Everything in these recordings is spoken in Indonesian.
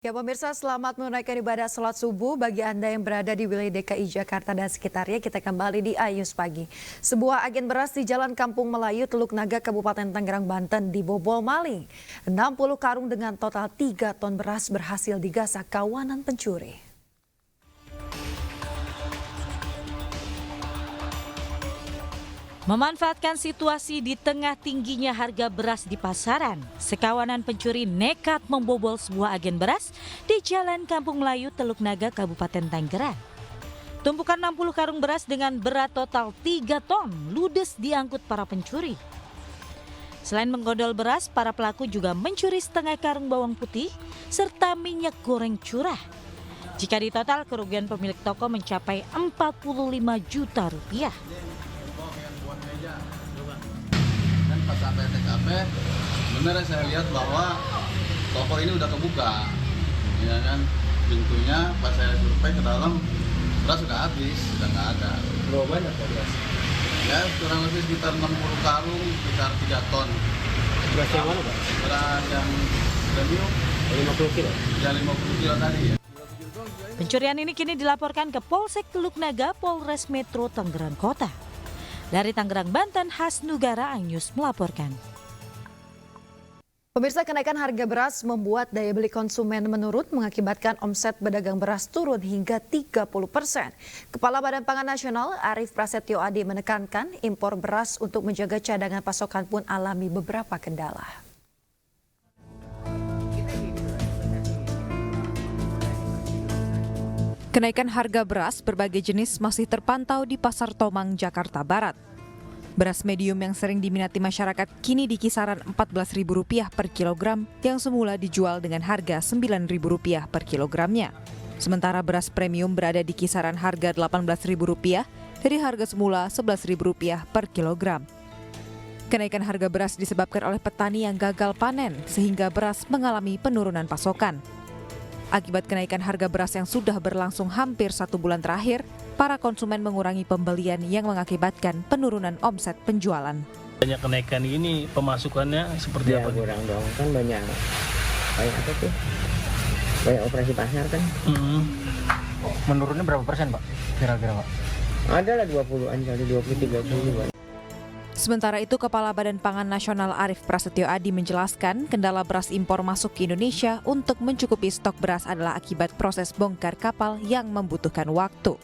Ya pemirsa, selamat menunaikan ibadah sholat subuh bagi Anda yang berada di wilayah DKI Jakarta dan sekitarnya. Kita kembali di Ayus Pagi. Sebuah agen beras di Jalan Kampung Melayu, Teluk Naga, Kabupaten Tangerang, Banten dibobol maling. 60 karung dengan total 3 ton beras berhasil digasak kawanan pencuri. Memanfaatkan situasi di tengah tingginya harga beras di pasaran, sekawanan pencuri nekat membobol sebuah agen beras di Jalan Kampung Melayu, Teluk Naga, Kabupaten Tangerang. Tumpukan 60 karung beras dengan berat total 3 ton ludes diangkut para pencuri. Selain menggodol beras, para pelaku juga mencuri setengah karung bawang putih serta minyak goreng curah. Jika ditotal, kerugian pemilik toko mencapai 45 juta rupiah. Dan pas sampai TKP, benar saya lihat bahwa toko ini udah kebuka, ya kan, pintunya. Pas saya survei ke dalam, beras sudah habis, sudah nggak ada. Berapa banyak ya beras? Ya kurang lebih sekitar 60 karung, sekitar 3 ton. Beras yang mana Pak? Beras yang premium, 50 kilo? ya 50 kilo tadi ya. Pencurian ini kini dilaporkan ke Polsek Teluk Naga, Polres Metro Tangerang Kota. Dari Tangerang, Banten, Hasnugara Anyus melaporkan. Pemirsa, kenaikan harga beras membuat daya beli konsumen menurun, mengakibatkan omset pedagang beras turun hingga 30%. Kepala Badan Pangan Nasional Arief Prasetyo Adi menekankan impor beras untuk menjaga cadangan pasokan pun alami beberapa kendala. Kenaikan harga beras berbagai jenis masih terpantau di Pasar Tomang, Jakarta Barat. Beras medium yang sering diminati masyarakat kini di kisaran Rp14.000 per kilogram yang semula dijual dengan harga Rp9.000 per kilogramnya. Sementara beras premium berada di kisaran harga Rp18.000 dari harga semula Rp11.000 per kilogram. Kenaikan harga beras disebabkan oleh petani yang gagal panen sehingga beras mengalami penurunan pasokan. Akibat kenaikan harga beras yang sudah berlangsung hampir 1 bulan terakhir, para konsumen mengurangi pembelian yang mengakibatkan penurunan omset penjualan. Banyak kenaikan ini pemasukannya seperti apa? Kurang dong, kan banyak apa tuh? Banyak operasi pasar kan. Menurunnya berapa persen Pak? Kira-kira Pak? Ada lah 20-an kali, 20-30. Sementara itu, Kepala Badan Pangan Nasional Arief Prasetyo Adi menjelaskan kendala beras impor masuk ke Indonesia untuk mencukupi stok beras adalah akibat proses bongkar kapal yang membutuhkan waktu.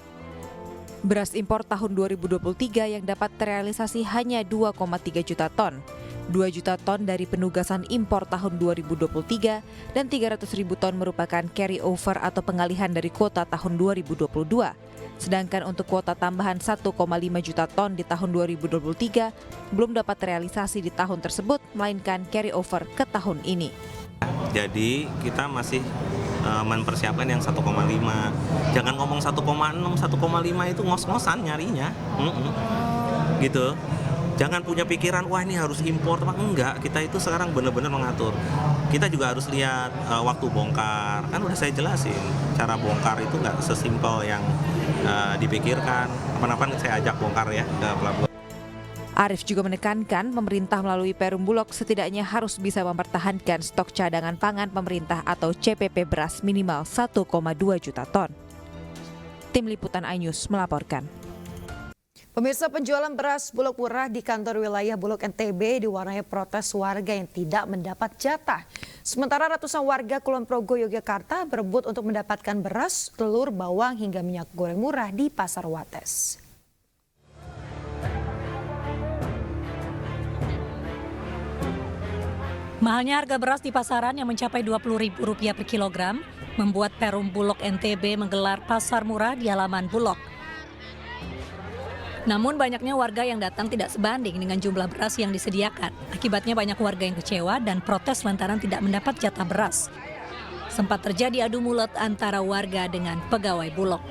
Beras impor tahun 2023 yang dapat terrealisasi hanya 2,3 juta ton. 2 juta ton dari penugasan impor tahun 2023 dan 300.000 ton merupakan carry over atau pengalihan dari kuota tahun 2022. Sedangkan untuk kuota tambahan 1,5 juta ton di tahun 2023 belum dapat terrealisasi di tahun tersebut, melainkan carry over ke tahun ini. Jadi kita masih mempersiapkan yang 1,5. Jangan ngomong 1,6, 1,5 itu ngos-ngosan nyarinya. Gitu. Jangan punya pikiran, wah ini harus impor, enggak. Kita itu sekarang benar-benar mengatur. Kita juga harus lihat waktu bongkar. Kan udah saya jelasin, cara bongkar itu nggak sesimpel yang dipikirkan. Kapan-kapan saya ajak bongkar ya ke pelabuhan. Arief juga menekankan pemerintah melalui Perum Bulog setidaknya harus bisa mempertahankan stok cadangan pangan pemerintah atau CPP beras minimal 1,2 juta ton. Tim Liputan iNews melaporkan. Pemirsa, penjualan beras Bulog murah di kantor wilayah Bulog NTB diwarnai protes warga yang tidak mendapat jatah. Sementara ratusan warga Kulon Progo, Yogyakarta berebut untuk mendapatkan beras, telur, bawang hingga minyak goreng murah di Pasar Wates. Mahalnya harga beras di pasaran yang mencapai Rp20.000 per kilogram membuat Perum Bulog NTB menggelar pasar murah di halaman Bulog. Namun banyaknya warga yang datang tidak sebanding dengan jumlah beras yang disediakan. Akibatnya banyak warga yang kecewa dan protes lantaran tidak mendapat jatah beras. Sempat terjadi adu mulut antara warga dengan pegawai Bulog.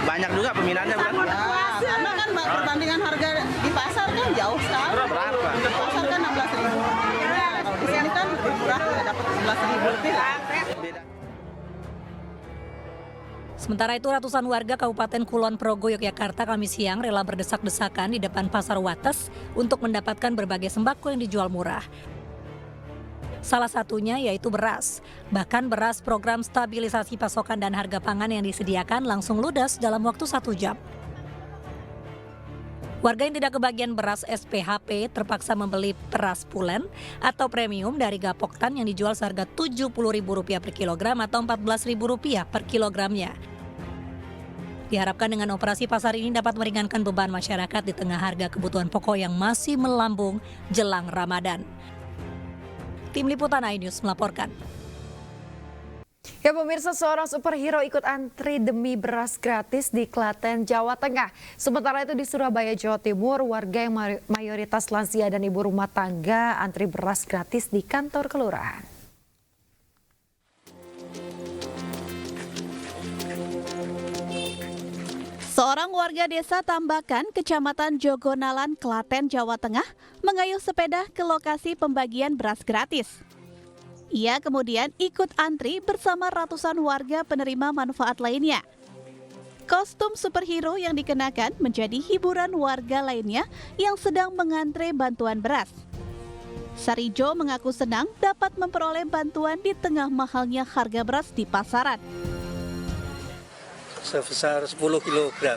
Banyak juga peminatnya bukan? Karena kan perbandingan harga di pasar kan jauh sekali. Berapa? Di pasar kan 16.000. Kalau di sini kan lebih murah, dapat 11.000 lebih lah. Sementara itu ratusan warga Kabupaten Kulon Progo, Yogyakarta Kamis siang rela berdesak-desakan di depan Pasar Wates untuk mendapatkan berbagai sembako yang dijual murah. Salah satunya yaitu beras. Bahkan beras program stabilisasi pasokan dan harga pangan yang disediakan langsung ludes dalam waktu 1 jam. Warga yang tidak kebagian beras SPHP terpaksa membeli beras pulen atau premium dari Gapoktan yang dijual seharga Rp70.000 per kilogram atau Rp14.000 per kilogramnya. Diharapkan dengan operasi pasar ini dapat meringankan beban masyarakat di tengah harga kebutuhan pokok yang masih melambung jelang Ramadan. Tim Liputan iNews melaporkan. Ya pemirsa, seorang superhero ikut antri demi beras gratis di Klaten, Jawa Tengah. Sementara itu di Surabaya, Jawa Timur, warga yang mayoritas lansia dan ibu rumah tangga antri beras gratis di kantor kelurahan. Seorang warga desa Tambakan, Kecamatan Jogonalan, Klaten, Jawa Tengah, mengayuh sepeda ke lokasi pembagian beras gratis. Ia kemudian ikut antri bersama ratusan warga penerima manfaat lainnya. Kostum superhero yang dikenakan menjadi hiburan warga lainnya yang sedang mengantre bantuan beras. Sarijo mengaku senang dapat memperoleh bantuan di tengah mahalnya harga beras di pasaran. Sebesar 10 kg.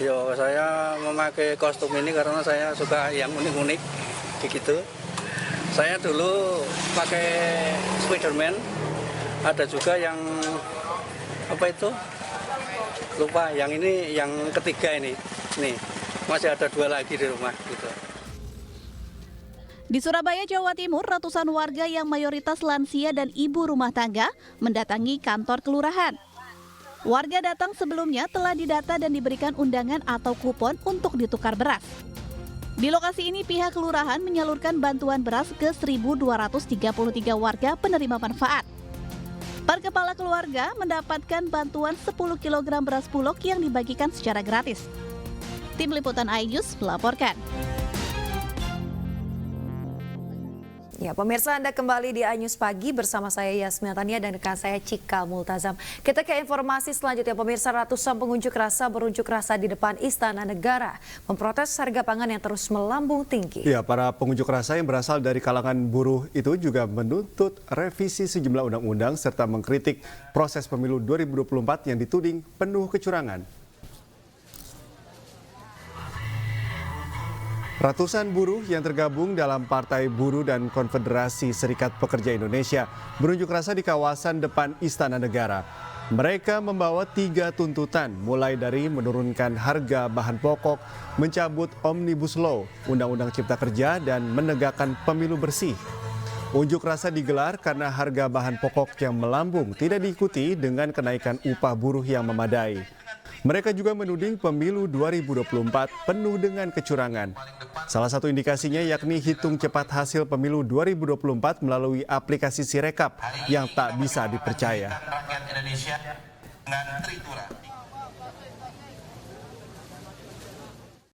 Yo, saya memakai kostum ini karena saya suka yang unik-unik begitu. Saya dulu pakai Spiderman, ada juga yang apa itu? Lupa, yang ini yang ketiga ini. Nih, masih ada 2 lagi di rumah gitu. Di Surabaya, Jawa Timur, ratusan warga yang mayoritas lansia dan ibu rumah tangga mendatangi kantor kelurahan. Warga datang sebelumnya telah didata dan diberikan undangan atau kupon untuk ditukar beras. Di lokasi ini pihak kelurahan menyalurkan bantuan beras ke 1.233 warga penerima manfaat. Per kepala keluarga mendapatkan bantuan 10 kg beras bulog yang dibagikan secara gratis. Tim Liputan iNews melaporkan. Ya, pemirsa, Anda kembali di iNews Pagi bersama saya Yasmin Tania dan rekan saya Cikal Multazam. Kita ke informasi selanjutnya, pemirsa. Ratusan pengunjuk rasa berunjuk rasa di depan Istana Negara memprotes harga pangan yang terus melambung tinggi. Ya, para pengunjuk rasa yang berasal dari kalangan buruh itu juga menuntut revisi sejumlah undang-undang serta mengkritik proses pemilu 2024 yang dituding penuh kecurangan. Ratusan buruh yang tergabung dalam Partai Buruh dan Konfederasi Serikat Pekerja Indonesia berunjuk rasa di kawasan depan Istana Negara. Mereka membawa 3 tuntutan, mulai dari menurunkan harga bahan pokok, mencabut Omnibus Law, Undang-Undang Cipta Kerja, dan menegakkan pemilu bersih. Unjuk rasa digelar karena harga bahan pokok yang melambung tidak diikuti dengan kenaikan upah buruh yang memadai. Mereka juga menuding pemilu 2024 penuh dengan kecurangan. Salah satu indikasinya yakni hitung cepat hasil pemilu 2024 melalui aplikasi Sirekap yang tak bisa dipercaya.